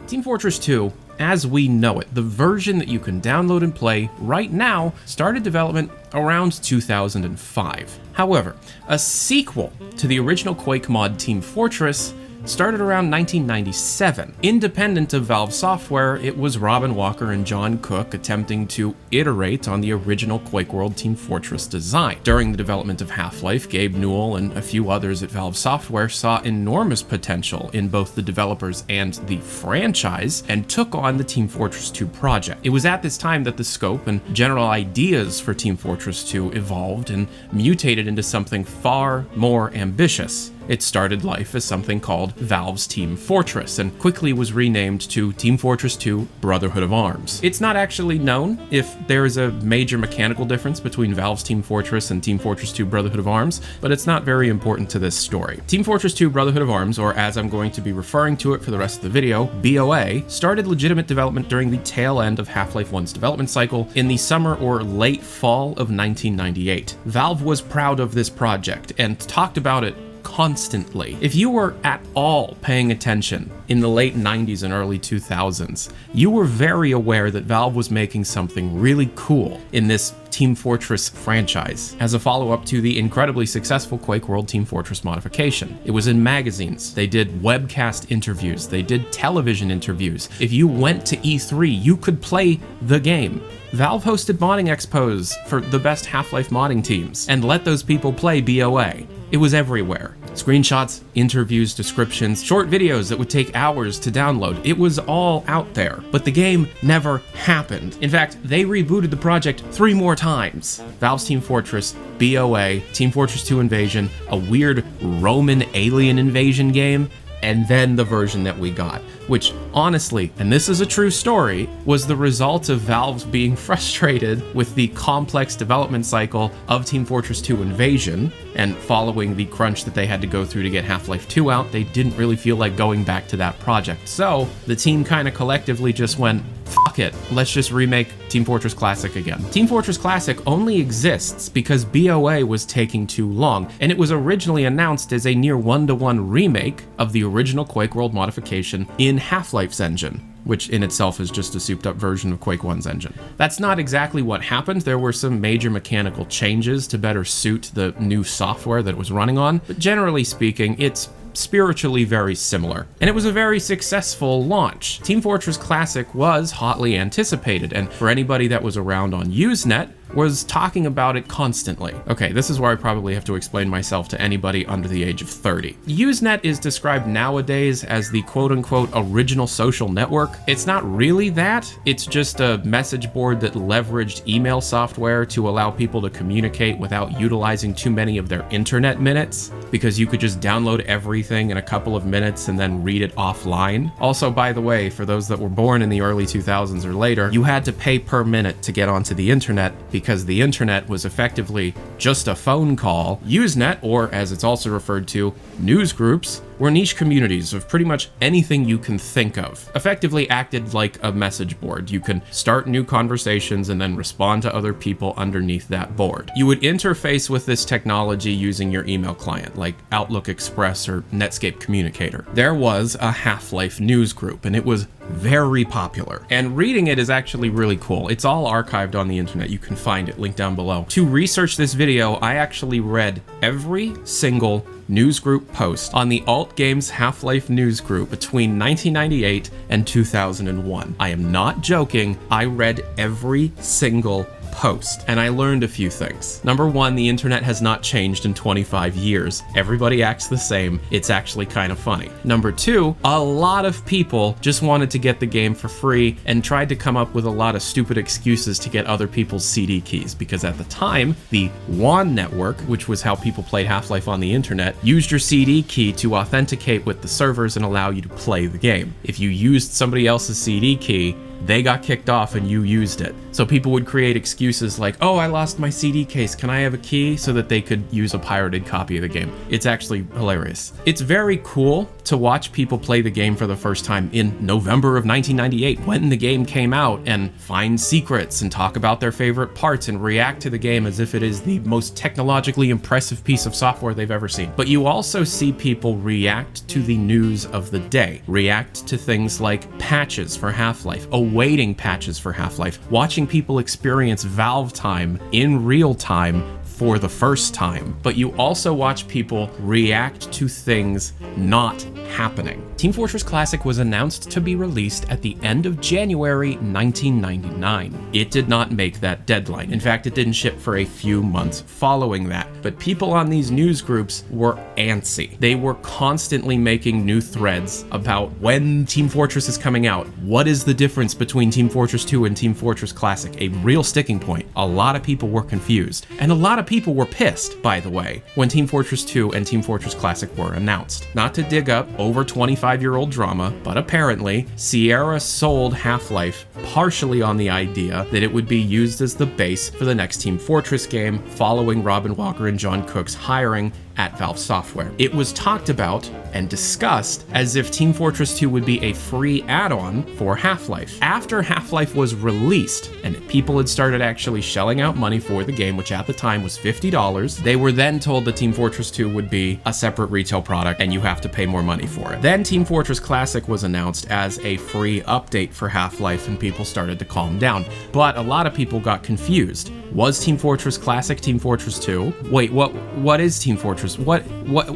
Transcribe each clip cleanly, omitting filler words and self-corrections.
Team Fortress 2, as we know it, the version that you can download and play right now, started development around 2005. However, a sequel to the original Quake mod Team Fortress started around 1997. Independent of Valve Software, it was Robin Walker and John Cook attempting to iterate on the original Quake World Team Fortress design. During the development of Half-Life, Gabe Newell and a few others at Valve Software saw enormous potential in both the developers and the franchise, and took on the Team Fortress 2 project. It was at this time that the scope and general ideas for Team Fortress 2 evolved and mutated into something far more ambitious. It started life as something called Valve's Team Fortress, and quickly was renamed to Team Fortress 2 Brotherhood of Arms. It's not actually known if there is a major mechanical difference between Valve's Team Fortress and Team Fortress 2 Brotherhood of Arms, but it's not very important to this story. Team Fortress 2 Brotherhood of Arms, or as I'm going to be referring to it for the rest of the video, BOA, started legitimate development during the tail end of Half-Life 1's development cycle in the summer or late fall of 1998. Valve was proud of this project and talked about it constantly. If you were at all paying attention in the late 90s and early 2000s, you were very aware that Valve was making something really cool in this Team Fortress franchise as a follow-up to the incredibly successful Quake World Team Fortress modification. It was in magazines, they did webcast interviews, they did television interviews. If you went to E3, you could play the game. Valve hosted modding expos for the best Half-Life modding teams and let those people play BOA. It was everywhere. Screenshots, interviews, descriptions, short videos that would take hours to download. It was all out there, but the game never happened. In fact, they rebooted the project 3 more times. Valve's Team Fortress, BOA, Team Fortress 2 Invasion, a weird Roman alien invasion game, and then the version that we got, which honestly, and this is a true story, was the result of Valve being frustrated with the complex development cycle of Team Fortress 2 Invasion, and following the crunch that they had to go through to get Half-Life 2 out, they didn't really feel like going back to that project. So the team kind of collectively just went, fuck it, let's just remake Team Fortress Classic again. Team Fortress Classic only exists because BOA was taking too long, and it was originally announced as a near one-to-one remake of the original Quake World modification in Half-Life's engine, which in itself is just a souped-up version of Quake 1's engine. That's not exactly what happened. There were some major mechanical changes to better suit the new software that it was running on, but generally speaking, it's spiritually very similar. And it was a very successful launch. Team Fortress Classic was hotly anticipated, and for anybody that was around on USENET, was talking about it constantly. Okay, this is where I probably have to explain myself to anybody under the age of 30. USENET is described nowadays as the quote-unquote original social network. It's not really that. It's just a message board that leveraged email software to allow people to communicate without utilizing too many of their internet minutes, because you could just download everything in a couple of minutes and then read it offline. Also, by the way, for those that were born in the early 2000s or later, you had to pay per minute to get onto the internet, because the internet was effectively just a phone call. Usenet, or as it's also referred to, news groups, were niche communities of pretty much anything you can think of. Effectively acted like a message board. You can start new conversations and then respond to other people underneath that board. You would interface with this technology using your email client, like Outlook Express or Netscape Communicator. There was a Half-Life news group, and it was very popular. And reading it is actually really cool. It's all archived on the internet. You can find it, linked down below. To research this video, I actually read every single news group post on the Alt Games Half-Life news group between 1998 and 2001. I am not joking. I read every single post, and I learned a few things. Number one, the internet has not changed in 25 years. Everybody acts the same. It's actually kind of funny. Number two, a lot of people just wanted to get the game for free and tried to come up with a lot of stupid excuses to get other people's CD keys, because at the time, the WAN network, which was how people played Half-Life on the internet, used your CD key to authenticate with the servers and allow you to play the game. If you used somebody else's CD key, they got kicked off and you used it. So people would create excuses like, oh, I lost my CD case, can I have a key? So that they could use a pirated copy of the game. It's actually hilarious. It's very cool to watch people play the game for the first time in November of 1998 when the game came out and find secrets and talk about their favorite parts and react to the game as if it is the most technologically impressive piece of software they've ever seen. But you also see people react to the news of the day, react to things like patches for Half-Life, awaiting patches for Half-Life, watching people experience Valve time in real time for the first time. But you also watch people react to things not happening. Team Fortress Classic was announced to be released at the end of January 1999. It did not make that deadline. In fact, it didn't ship for a few months following that. But people on these news groups were antsy. They were constantly making new threads about when Team Fortress is coming out. What is the difference between Team Fortress 2 and Team Fortress Classic? A real sticking point. A lot of people were confused. And a lot of people were pissed, by the way, when Team Fortress 2 and Team Fortress Classic were announced. Not to dig up over 25-year-old drama, but apparently Sierra sold Half-Life partially on the idea that it would be used as the base for the next Team Fortress game following Robin Walker and John Cook's hiring at Valve Software. It was talked about and discussed as if Team Fortress 2 would be a free add-on for Half-Life. After Half-Life was released and people had started actually shelling out money for the game, which at the time was $50, they were then told that Team Fortress 2 would be a separate retail product and you have to pay more money for it. Then Team Fortress Classic was announced as a free update for Half-Life and people started to calm down. But a lot of people got confused. Was Team Fortress Classic Team Fortress 2? Wait, what is Team Fortress? What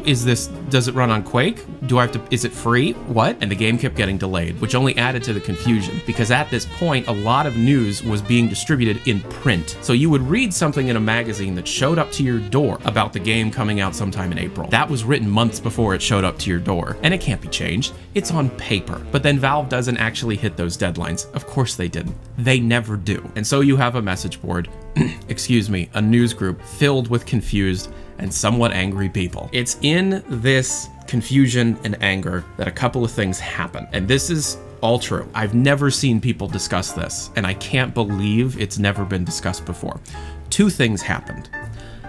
is this? Does it run on Quake? Is it free? What? And the game kept getting delayed, which only added to the confusion because at this point, a lot of news was being distributed in print. So you would read something in a magazine that showed up to your door about the game coming out sometime in April. That was written months before it showed up to your door, and it can't be changed. It's on paper. But then Valve doesn't actually hit those deadlines. Of course they didn't. They never do. And so you have a message board, excuse me, a news group filled with confused and somewhat angry people. It's in this confusion and anger that a couple of things happen. And this is all true. I've never seen people discuss this, and I can't believe it's never been discussed before. Two things happened.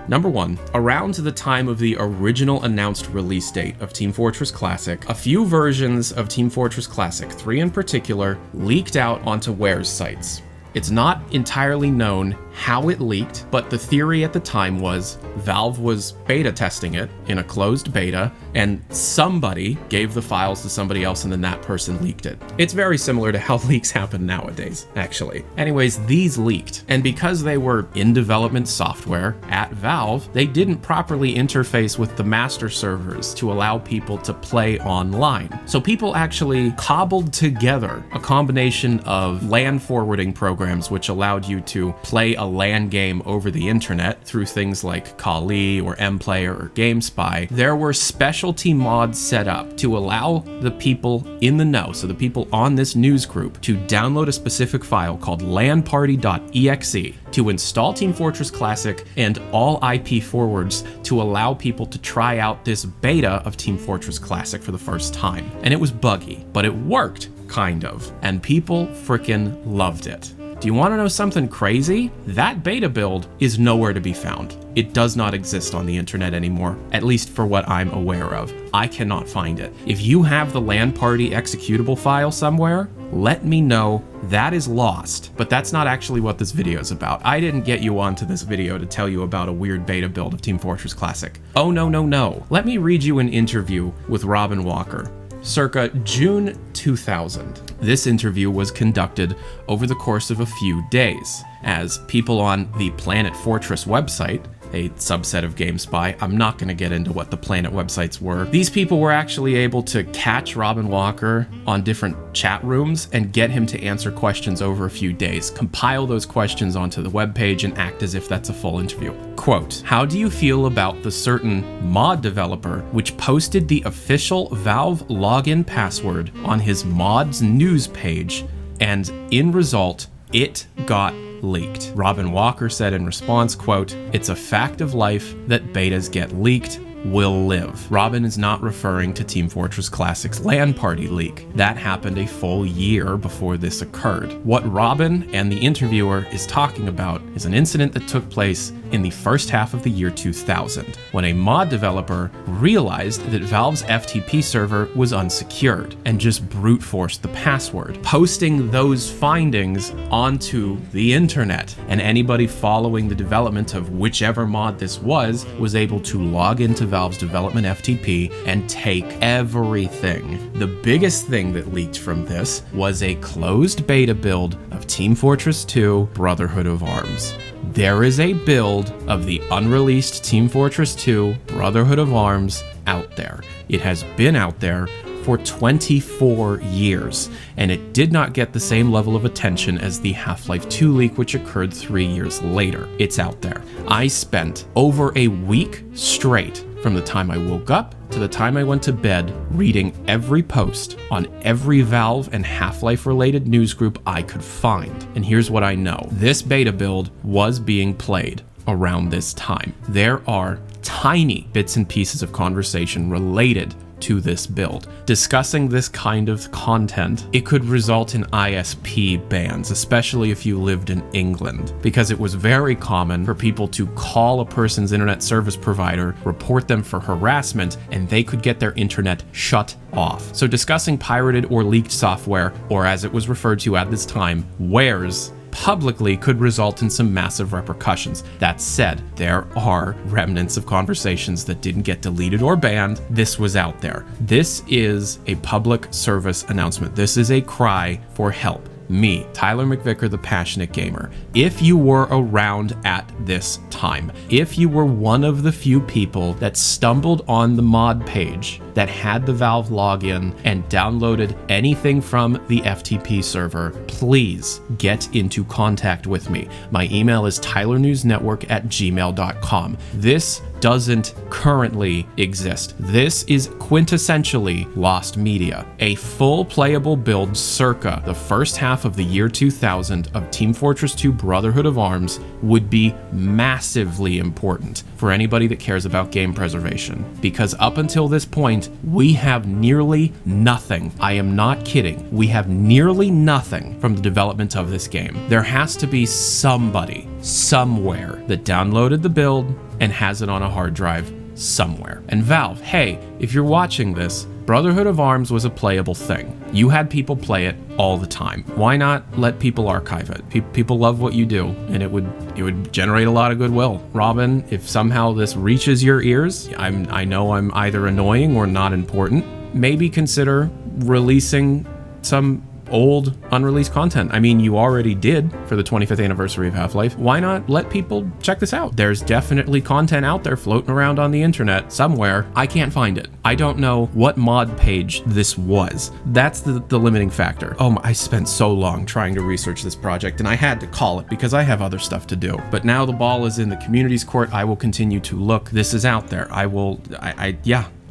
Number one, around the time of the original announced release date of Team Fortress Classic, a few versions of Team Fortress Classic, 3 in particular, leaked out onto Ware's sites. It's not entirely known how it leaked, but the theory at the time was Valve was beta testing it in a closed beta, and somebody gave the files to somebody else and then that person leaked it. It's very similar to how leaks happen nowadays, actually. Anyways, these leaked, and because they were in development software at Valve, they didn't properly interface with the master servers to allow people to play online. So people actually cobbled together a combination of LAN forwarding programs which allowed you to play a LAN game over the internet through things like Kali or MPlayer or GameSpy. There were specialty mods set up to allow the people in the know, so the people on this news group, to download a specific file called lanparty.exe to install Team Fortress Classic and all IP forwards to allow people to try out this beta of Team Fortress Classic for the first time. And it was buggy, but it worked, kind of, and people frickin' loved it. Do you want to know something crazy? That beta build is nowhere to be found. It does not exist on the internet anymore, at least for what I'm aware of. I cannot find it. If you have the LAN party executable file somewhere, let me know. That is lost, but that's not actually what this video is about. I didn't get you onto this video to tell you about a weird beta build of Team Fortress Classic. Oh no, no, no. Let me read you an interview with Robin Walker, circa June 2000. This interview was conducted over the course of a few days, as people on the Planet Fortress website, a subset of GameSpy, I'm not going to get into what the Planet websites were. These people were actually able to catch Robin Walker on different chat rooms and get him to answer questions over a few days, compile those questions onto the webpage and act as if that's a full interview. Quote, how do you feel about the certain mod developer which posted the official Valve login password on his mod's news page, and in result, it got leaked? Robin Walker said in response, quote, it's a fact of life that betas get leaked. will live. Robin is not referring to Team Fortress Classic's LAN party leak. That happened a full year before this occurred. What Robin and the interviewer is talking about is an incident that took place in the first half of the year 2000, when a mod developer realized that Valve's FTP server was unsecured and just brute forced the password, posting those findings onto the internet. And anybody following the development of whichever mod this was able to log into Valve's development FTP and take everything. The biggest thing that leaked from this was a closed beta build of Team Fortress 2 Brotherhood of Arms. There is a build of the unreleased Team Fortress 2 Brotherhood of Arms out there. It has been out there for 24 years, and it did not get the same level of attention as the Half-Life 2 leak, which occurred 3 years later. It's out there. I spent over a week straight from the time I woke up to the time I went to bed reading every post on every Valve and Half-Life related news group I could find. And here's what I know. This beta build was being played around this time. There are tiny bits and pieces of conversation related to this build. Discussing this kind of content, it could result in ISP bans, especially if you lived in England, because it was very common for people to call a person's internet service provider, report them for harassment, and they could get their internet shut off. So discussing pirated or leaked software, or as it was referred to at this time, wares, publicly could result in some massive repercussions. That said, there are remnants of conversations that didn't get deleted or banned. This was out there. This is a public service announcement. This is a cry for help. Me, Tyler McVicker, the Passionate Gamer. If you were around at this time, if you were one of the few people that stumbled on the mod page that had the Valve login and downloaded anything from the FTP server, please get into contact with me. My email is tylernewsnetwork@gmail.com. This doesn't currently exist. This is quintessentially lost media. A full playable build circa the first half of the year 2000 of Team Fortress 2 Brotherhood of Arms would be massively important for anybody that cares about game preservation, because up until this point, we have nearly nothing. I am not kidding. We have nearly nothing from the development of this game. There has to be somebody, somewhere, that downloaded the build and has it on a hard drive somewhere. And Valve, hey, if you're watching this, Brotherhood of Arms was a playable thing. You had people play it all the time. Why not let people archive it? People love what you do, and it would generate a lot of goodwill. Robin, if somehow this reaches your ears, I know I'm either annoying or not important, maybe consider releasing some old unreleased content. I mean, you already did for the 25th anniversary of Half-Life. Why not let people check this out? There's definitely content out there floating around on the internet somewhere. I can't find it. I don't know what mod page this was. That's the limiting factor. Oh, I spent so long trying to research this project, and I had to call it because I have other stuff to do. But now the ball is in the community's court. I will continue to look. This is out there.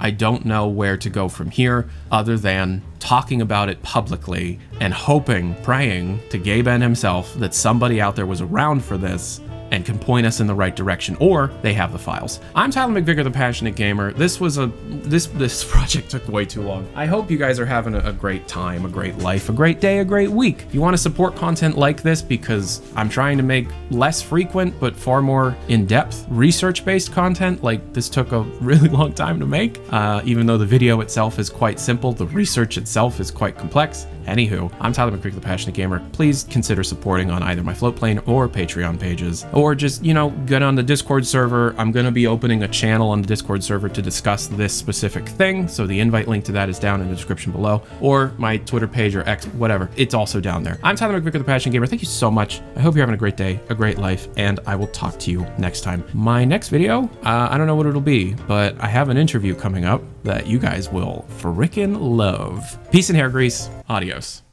I don't know where to go from here other than talking about it publicly and hoping, praying to Gabe N himself that somebody out there was around for this and can point us in the right direction, or they have the files. I'm Tyler McVicker, the Passionate Gamer. This project took way too long. I hope you guys are having a great time, a great life, a great day, a great week. If you want to support content like this, because I'm trying to make less frequent but far more in-depth research-based content, like this took a really long time to make, even though the video itself is quite simple, the research itself is quite complex. Anywho, I'm Tyler McVicker, the Passionate Gamer. Please consider supporting on either my Floatplane or Patreon pages, or just, get on the Discord server. I'm going to be opening a channel on the Discord server to discuss this specific thing, so the invite link to that is down in the description below, or my Twitter page or X, whatever. It's also down there. I'm Tyler McVicker, the Passionate Gamer. Thank you so much. I hope you're having a great day, a great life, and I will talk to you next time. My next video, I don't know what it'll be, but I have an interview coming up that you guys will frickin' love. Peace and hair grease. Adios.